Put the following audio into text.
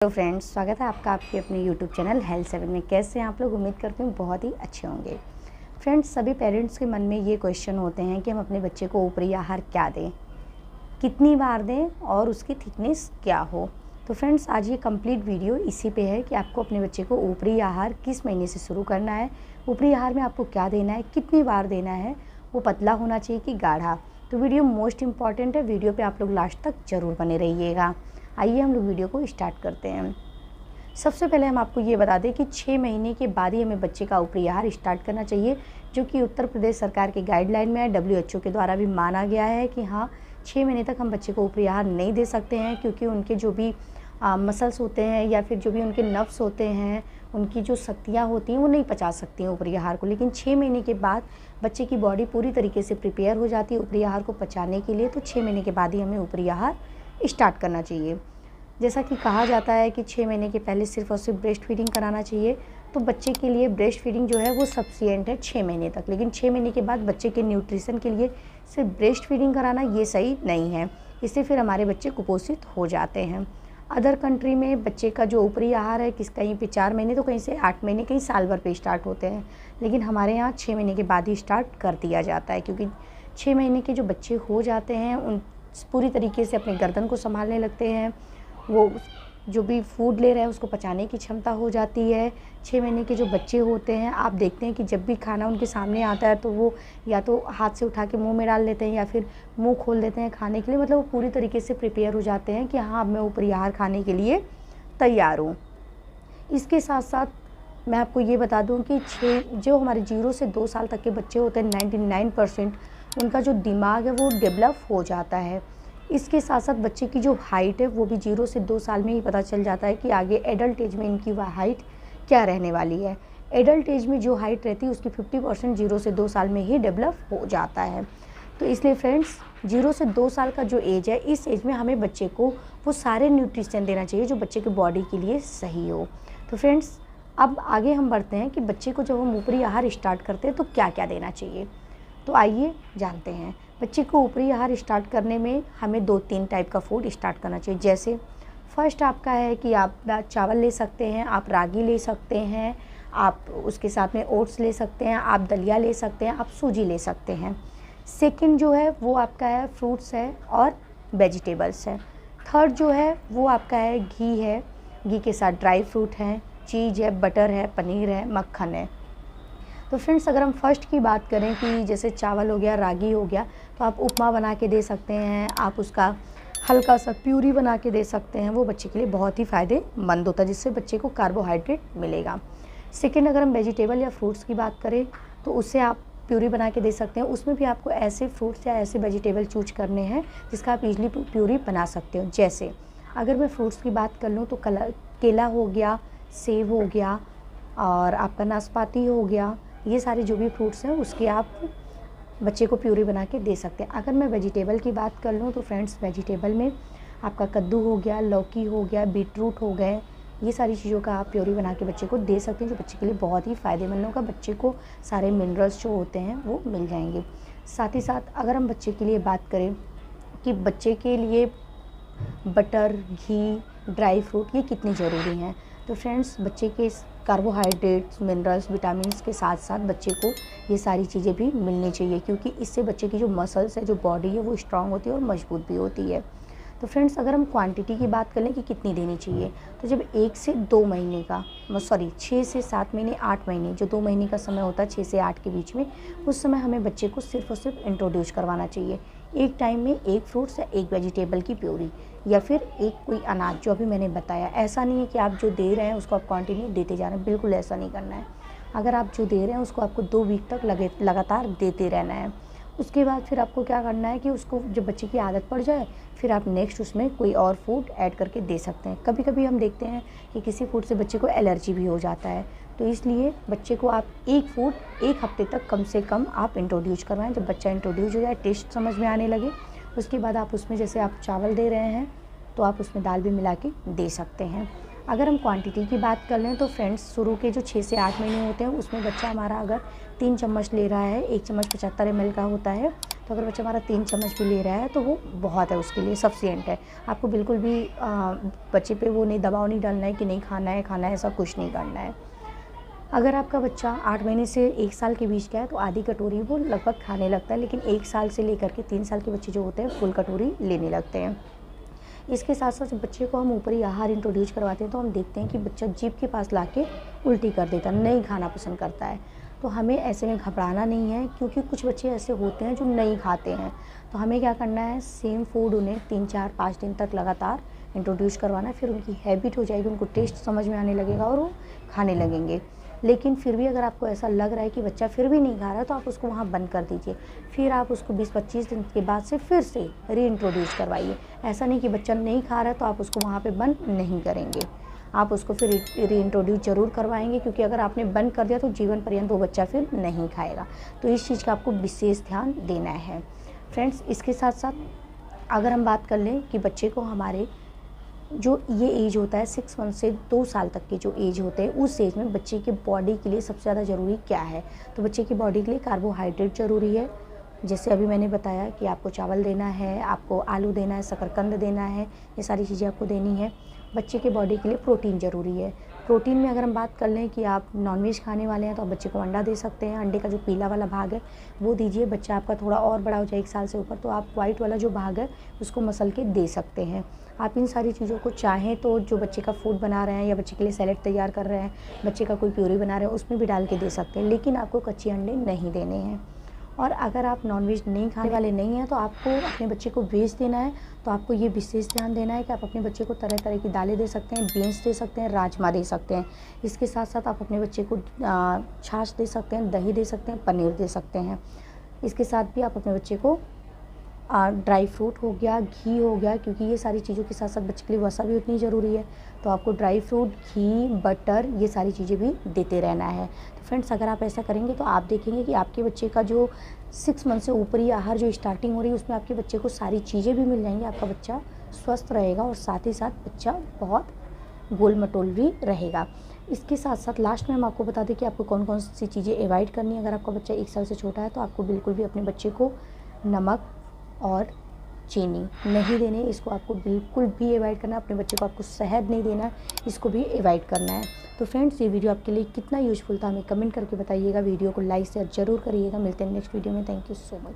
Hello friends, स्वागत है आपका आपके अपने यूट्यूब चैनल हेल्थ 7 में। कैसे हैं आप लोग? उम्मीद करती हूँ बहुत ही अच्छे होंगे। फ्रेंड्स, सभी पेरेंट्स के मन में ये क्वेश्चन होते हैं कि हम अपने बच्चे को ऊपरी आहार क्या दें, कितनी बार दें और उसकी थिकनेस क्या हो। तो फ्रेंड्स, आज ये कंप्लीट वीडियो इसी पे है कि आपको अपने बच्चे को ऊपरी आहार किस महीने से शुरू करना है, ऊपरी आहार में आपको क्या देना है, कितनी बार देना है, वो पतला होना चाहिए कि गाढ़ा। तो वीडियो मोस्ट इम्पॉर्टेंट है, वीडियो पे आप लोग लास्ट तक ज़रूर बने रहिएगा। आइए हम लोग वीडियो को स्टार्ट करते हैं। सबसे पहले हम आपको ये बता दें कि 6 महीने के बाद ही हमें बच्चे का ऊपरी आहार स्टार्ट करना चाहिए, जो कि उत्तर प्रदेश सरकार के गाइडलाइन में है। WHO के द्वारा भी माना गया है कि हाँ, 6 महीने तक हम बच्चे को ऊपरी आहार नहीं दे सकते हैं, क्योंकि उनके जो भी मसल्स होते हैं या फिर जो भी उनके नर्व्स होते हैं, उनकी जो शक्तियाँ होती हैं वो नहीं पचा सकती हैं ऊपरी आहार को। लेकिन 6 महीने के बाद बच्चे की बॉडी पूरी तरीके से प्रिपेयर हो जाती है ऊपरी आहार को पचाने के लिए। तो 6 महीने के बाद ही हमें ऊपरी आहार स्टार्ट करना चाहिए। जैसा कि कहा जाता है कि 6 महीने के पहले सिर्फ और सिर्फ ब्रेस्ट फीडिंग कराना चाहिए, तो बच्चे के लिए ब्रेस्ट फीडिंग जो है वो सफिशिएंट है 6 महीने तक। लेकिन 6 महीने के बाद बच्चे के न्यूट्रिशन के लिए सिर्फ ब्रेस्ट फीडिंग कराना ये सही नहीं है, इससे फिर हमारे बच्चे कुपोषित हो जाते हैं। अदर कंट्री में बच्चे का जो ऊपरी आहार है कहीं पे 4 महीने, तो कहीं से 8 महीने, कहीं साल भर पे स्टार्ट होते हैं। लेकिन हमारे यहाँ 6 महीने के बाद ही स्टार्ट कर दिया जाता है, क्योंकि 6 महीने के जो बच्चे हो जाते हैं उन पूरी तरीके से अपने गर्दन को संभालने लगते हैं। वो जो भी फूड ले रहे हैं उसको पचाने की क्षमता हो जाती है। 6 महीने के जो बच्चे होते हैं, आप देखते हैं कि जब भी खाना उनके सामने आता है तो वो या तो हाथ से उठा के मुंह में डाल लेते हैं या फिर मुंह खोल देते हैं खाने के लिए। मतलब वो पूरी तरीके से प्रिपेयर हो जाते हैं कि हाँ, अब मैं ऊपरी आहार खाने के लिए तैयार हूँ। इसके साथ साथ मैं आपको ये बता दूँ कि जो हमारे 0 से 2 साल तक के बच्चे होते हैं, 99% उनका जो दिमाग है वो डेवलप हो जाता है। इसके साथ साथ बच्चे की जो हाइट है वो भी 0 से 2 साल में ही पता चल जाता है कि आगे एडल्ट एज में इनकी वह हाइट क्या रहने वाली है। एडल्ट एज में जो हाइट रहती है उसकी 50% 0 से 2 साल में ही डेवलप हो जाता है। तो इसलिए फ्रेंड्स, 0 से 2 साल का जो एज है, इस एज में हमें बच्चे को वो सारे न्यूट्रिशन देना चाहिए जो बच्चे के बॉडी के लिए सही हो। तो फ्रेंड्स, अब आगे हम बढ़ते हैं कि बच्चे को जब हम ऊपरी आहार स्टार्ट करते हैं तो क्या क्या देना चाहिए। तो आइए जानते हैं। बच्चे को ऊपरी आहार स्टार्ट करने में हमें 2-3 टाइप का फूड स्टार्ट करना चाहिए। जैसे फर्स्ट आपका है कि आप चावल ले सकते हैं, आप रागी ले सकते हैं, आप उसके साथ में ओट्स ले सकते हैं, आप दलिया ले सकते हैं, आप सूजी ले सकते हैं। सेकंड जो है वो आपका है फ्रूट्स है और वेजिटेबल्स है। थर्ड जो है वो आपका है घी है, घी के साथ ड्राई फ्रूट हैं, चीज़ है, बटर है, पनीर है, मक्खन है। तो फ्रेंड्स, अगर हम फर्स्ट की बात करें कि जैसे चावल हो गया, रागी हो गया, तो आप उपमा बना के दे सकते हैं, आप उसका हल्का सा प्यूरी बना के दे सकते हैं। वो बच्चे के लिए बहुत ही फ़ायदेमंद होता है, जिससे बच्चे को कार्बोहाइड्रेट मिलेगा। सेकेंड, अगर हम वेजिटेबल या फ्रूट्स की बात करें तो उससे आप प्यूरी बना के दे सकते हैं। उसमें भी आपको ऐसे फ्रूट्स या ऐसे वेजिटेबल चूज करने हैं जिसका आप इजली प्यूरी बना सकते हो। जैसे अगर मैं फ्रूट्स की बात कर लूँ तो केला हो गया, सेब हो गया और आपका नाशपाती हो गया, ये सारे जो भी फ्रूट्स हैं उसकी आप बच्चे को प्यूरी बना के दे सकते हैं। अगर मैं वेजिटेबल की बात कर लूँ तो फ्रेंड्स, वेजिटेबल में आपका कद्दू हो गया, लौकी हो गया, बीटरूट हो गए, ये सारी चीज़ों का आप प्यूरी बना के बच्चे को दे सकते हैं, जो बच्चे के लिए बहुत ही फ़ायदेमंद होगा। बच्चे को सारे मिनरल्स जो होते हैं वो मिल जाएंगे। साथ ही साथ अगर हम बच्चे के लिए बात करें कि बच्चे के लिए बटर, घी, ड्राई फ्रूट ये कितनी ज़रूरी हैं, तो फ्रेंड्स, बच्चे के कार्बोहाइड्रेट्स, मिनरल्स, विटामिन्स के साथ साथ बच्चे को ये सारी चीज़ें भी मिलनी चाहिए, क्योंकि इससे बच्चे की जो मसल्स है, जो बॉडी है, वो स्ट्रांग होती है और मजबूत भी होती है। तो फ्रेंड्स, अगर हम क्वांटिटी की बात करें कि कितनी देनी चाहिए, तो जब 1 से 2 महीने का 6 से 7 महीने, 8 महीने, जो 2 महीने का समय होता है 6 से 8 के बीच में, उस समय हमें बच्चे को सिर्फ और सिर्फ इंट्रोड्यूस करवाना चाहिए। एक टाइम में 1 फ्रूट्स या 1 वेजिटेबल की प्यूरी या फिर एक कोई अनाज, जो अभी मैंने बताया। ऐसा नहीं है कि आप जो दे रहे हैं उसको आप कंटिन्यू देते जा रहे हैं, बिल्कुल ऐसा नहीं करना है। अगर आप जो दे रहे हैं उसको आपको 2 वीक तक लगातार देते रहना है। उसके बाद फिर आपको क्या करना है कि उसको जब बच्चे की आदत पड़ जाए, फिर आप नेक्स्ट उसमें कोई और फूड ऐड करके दे सकते हैं। कभी कभी हम देखते हैं कि किसी फूड से बच्चे को एलर्जी भी हो जाता है, तो इसलिए बच्चे को आप एक फूड 1 हफ्ते तक कम से कम आप इंट्रोड्यूस करवाएं। जब बच्चा इंट्रोड्यूस हो जाए, टेस्ट समझ में आने लगे, उसके बाद आप उसमें, जैसे आप चावल दे रहे हैं तो आप उसमें दाल भी मिला के दे सकते हैं। अगर हम क्वांटिटी की बात कर लें तो फ्रेंड्स, शुरू के जो 6 से 8 महीने होते हैं उसमें बच्चा हमारा अगर 3 चम्मच ले रहा है, 1 चम्मच 75 ml का होता है, तो अगर बच्चा हमारा 3 चम्मच भी ले रहा है तो वो बहुत है, उसके लिए सफिशिएंट है। आपको बिल्कुल भी बच्चे पे वो नहीं दबाव नहीं डालना है कि नहीं खाना है, ऐसा कुछ नहीं करना है। अगर आपका बच्चा 8 महीने से 1 साल के बीच का है तो आधी कटोरी वो लगभग खाने लगता है, लेकिन 1 साल से लेकर के 3 साल के बच्चे जो होते हैं फुल कटोरी लेने लगते हैं। इसके साथ साथ जब बच्चे को हम ऊपरी आहार इंट्रोड्यूस करवाते हैं तो हम देखते हैं कि बच्चा जीभ के पास लाके उल्टी कर देता है, नहीं खाना पसंद करता है। तो हमें ऐसे में घबराना नहीं है, क्योंकि कुछ बच्चे ऐसे होते हैं जो नहीं खाते हैं। तो हमें क्या करना है, सेम फूड उन्हें 3, 4, 5 दिन तक लगातार इंट्रोड्यूस करवाना है। फिर उनकी हैबिट हो जाएगी, उनको टेस्ट समझ में आने लगेगा और वो खाने लगेंगे। लेकिन फिर भी अगर आपको ऐसा लग रहा है कि बच्चा फिर भी नहीं खा रहा है तो आप उसको वहाँ बंद कर दीजिए। फिर आप उसको 20-25 दिन के बाद से फिर से रीइंट्रोड्यूस करवाइए। ऐसा नहीं कि बच्चा नहीं खा रहा है तो आप उसको वहाँ पे बंद नहीं करेंगे, आप उसको फिर रीइंट्रोड्यूस ज़रूर करवाएंगे, क्योंकि अगर आपने बंद कर दिया तो जीवन पर्यंत वो बच्चा फिर नहीं खाएगा। तो इस चीज़ का आपको विशेष ध्यान देना है। फ्रेंड्स, इसके साथ साथ अगर हम बात कर लें कि बच्चे को हमारे जो ये एज होता है 6 मंथ से 2 साल तक के जो एज होते हैं, उस एज में बच्चे की बॉडी के लिए सबसे ज़्यादा ज़रूरी क्या है, तो बच्चे की बॉडी के लिए कार्बोहाइड्रेट ज़रूरी है। जैसे अभी मैंने बताया कि आपको चावल देना है, आपको आलू देना है, शकरकंद देना है, ये सारी चीज़ें आपको देनी है। बच्चे के बॉडी के लिए प्रोटीन ज़रूरी है। प्रोटीन में अगर हम बात कर लें कि आप नॉनवेज खाने वाले हैं तो आप बच्चे को अंडा दे सकते हैं। अंडे का जो पीला वाला भाग है वो दीजिए। बच्चा आपका थोड़ा और बड़ा हो जाए 1 साल से ऊपर तो आप वाइट वाला जो भाग है उसको मसल के दे सकते हैं। आप इन सारी चीज़ों को चाहें तो जो बच्चे का फूड बना रहे हैं या बच्चे के लिए सैलेड तैयार कर रहे हैं, बच्चे का कोई प्यूरी बना रहे हैं, उसमें भी डाल के दे सकते हैं, लेकिन आपको कच्चे अंडे नहीं देने हैं। और अगर आप नॉनवेज नहीं खाने वाले नहीं हैं तो आपको अपने बच्चे को वेज देना है, तो आपको ये विशेष ध्यान देना है कि आप अपने बच्चे को तरह तरह की दालें दे सकते हैं, बीन्स दे सकते हैं, राजमा दे सकते हैं। इसके साथ साथ आप अपने बच्चे को छाछ दे सकते हैं, दही दे सकते हैं, पनीर दे सकते हैं। इसके साथ भी आप अपने बच्चे को ड्राई फ्रूट हो गया, घी हो गया, क्योंकि ये सारी चीज़ों के साथ साथ बच्चे के लिए वसा भी उतनी ज़रूरी है, तो आपको ड्राई फ्रूट, घी, बटर ये सारी चीज़ें भी देते रहना है। तो फ्रेंड्स, अगर आप ऐसा करेंगे तो आप देखेंगे कि आपके बच्चे का जो 6 मंथ से ऊपरी आहार जो स्टार्टिंग हो रही है उसमें आपके बच्चे को सारी चीज़ें भी मिल जाएंगी। आपका बच्चा स्वस्थ रहेगा और साथ ही साथ बच्चा बहुत गोल मटोल भी रहेगा। इसके साथ साथ लास्ट में हम आपको बता दें कि आपको कौन कौन सी चीज़ें अवॉइड करनी है। अगर आपका बच्चा 1 साल से छोटा है तो आपको बिल्कुल भी अपने बच्चे को नमक और चीनी नहीं देने, इसको आपको बिल्कुल भी अवॉइड करना है। अपने बच्चे को आपको शहद नहीं देना, इसको भी अवॉइड करना है। तो फ्रेंड्स, ये वीडियो आपके लिए कितना यूज़फुल था हमें कमेंट करके बताइएगा। वीडियो को लाइक शेयर ज़रूर करिएगा। मिलते हैं नेक्स्ट वीडियो में। Thank you so much.